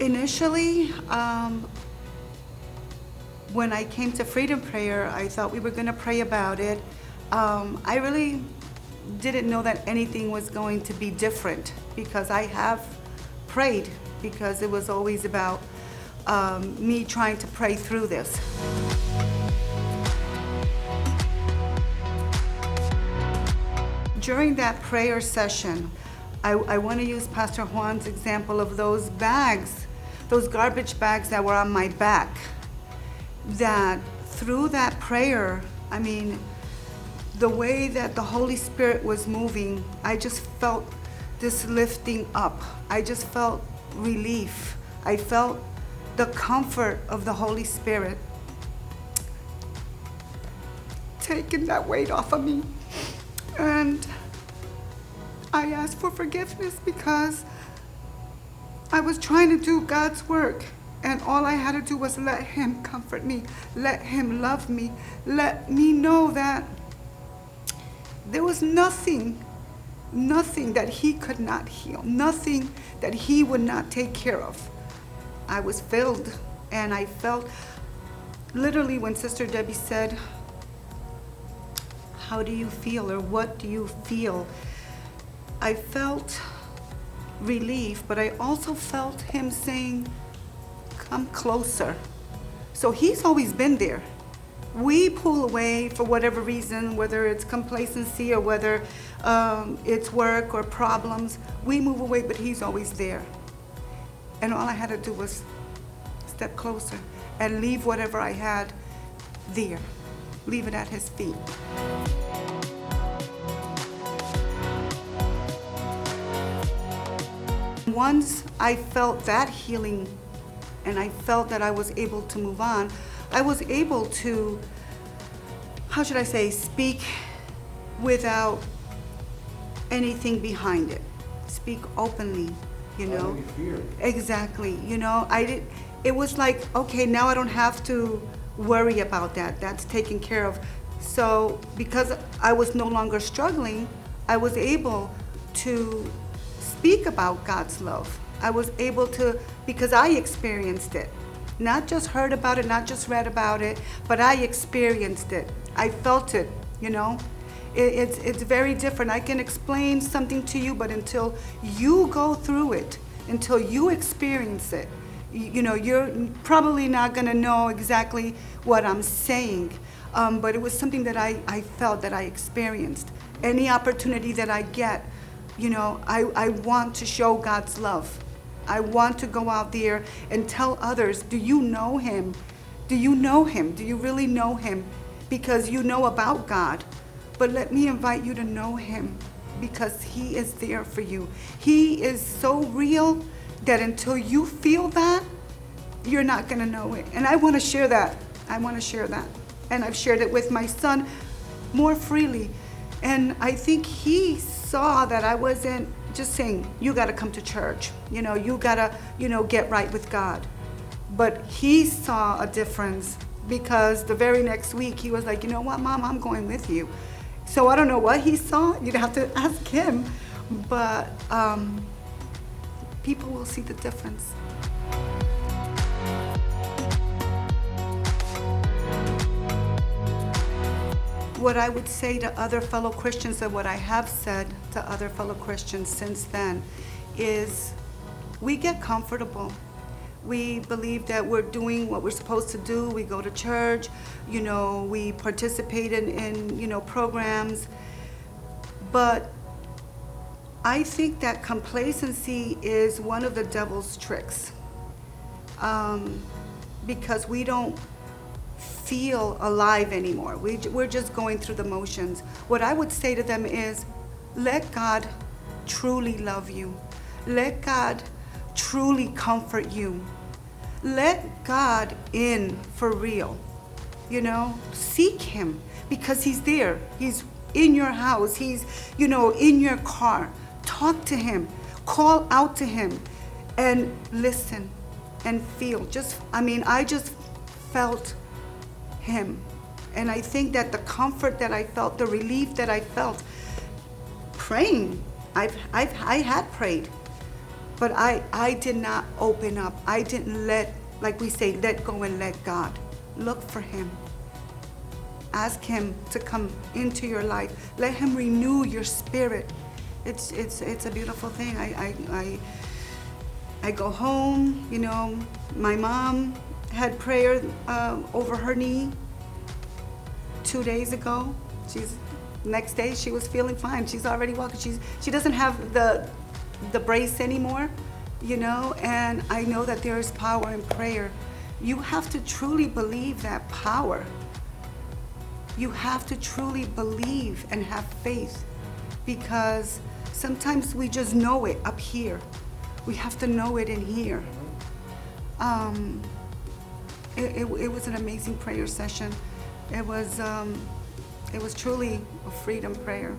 Initially, when I came to Freedom Prayer, I thought we were going to pray about it. I really didn't know that anything was going to be different, because I have prayed, because it was always about me trying to pray through this. During that prayer session, I want to use Pastor Juan's example of those bags, those garbage bags that were on my back, that through that prayer, I mean, the way that the Holy Spirit was moving, I just felt this lifting up. I just felt relief. I felt the comfort of the Holy Spirit taking that weight off of me. And I asked for forgiveness, because I was trying to do God's work, and all I had to do was let Him comfort me, let Him love me, let me know that there was nothing that He could not heal, nothing that He would not take care of. I was filled, and I felt, literally when Sister Debbie said, "How do you feel?" or "What do you feel?" I felt relief, but I also felt Him saying, "Come closer." So He's always been there. We pull away for whatever reason, whether it's complacency or whether it's work or problems. We move away, but He's always there. And all I had to do was step closer and leave whatever I had there. Leave it at His feet. Once I felt that healing, and I felt that I was able to move on, I was able to, how should I say, speak without anything behind it. Speak openly, you know. Exactly, you know. It was like, okay, now I don't have to worry about that. That's taken care of. So because I was no longer struggling, I was able to speak about God's love. I was able to, because I experienced it. Not just heard about it, not just read about it, but I experienced it. I felt it, you know. It's very different. I can explain something to you, but until you go through it, until you experience it, you know, you're probably not gonna know exactly what I'm saying. But it was something that I felt, that I experienced. Any opportunity that I get, you know, I want to show God's love. I want to go out there and tell others, do you know Him? Do you know Him? Do you really know Him? Because you know about God. But let me invite you to know Him, because He is there for you. He is so real that until you feel that, you're not going to know it. And I want to share that. I want to share that. And I've shared it with my son more freely. And I think he saw that I wasn't just saying, you got to come to church. You know, you got to, you know, get right with God. But he saw a difference, because the very next week he was like, you know what, Mom, I'm going with you. So I don't know what he saw. You'd have to ask him. But people will see the difference. What I would say to other fellow Christians, and what I have said to other fellow Christians since then, is we get comfortable. We believe that we're doing what we're supposed to do. We go to church, you know, we participate in you know, programs. But I think that complacency is one of the devil's tricks, because we don't feel alive anymore. We're just going through the motions. What I would say to them is, let God truly love you. Let God truly comfort you. Let God in for real. You know, seek Him, because He's there. He's in your house. He's, you know, in your car. Talk to Him. Call out to Him and listen and feel. I just felt Him. And I think that the comfort that I felt, the relief that I felt praying, I had prayed, But I did not open up. I didn't let, like we say, let go and let God. Look for him. Ask him to come into your life. Let him renew your spirit. It's a beautiful thing. I go home, you know, my mom had prayer over her knee 2 days ago. Next day she was feeling fine. She's already walking. She doesn't have the brace anymore, you know, and I know that there is power in prayer. You have to truly believe that power. You have to truly believe and have faith, because sometimes we just know it up here. We have to know it in here. It was an amazing prayer session. It was truly a freedom prayer.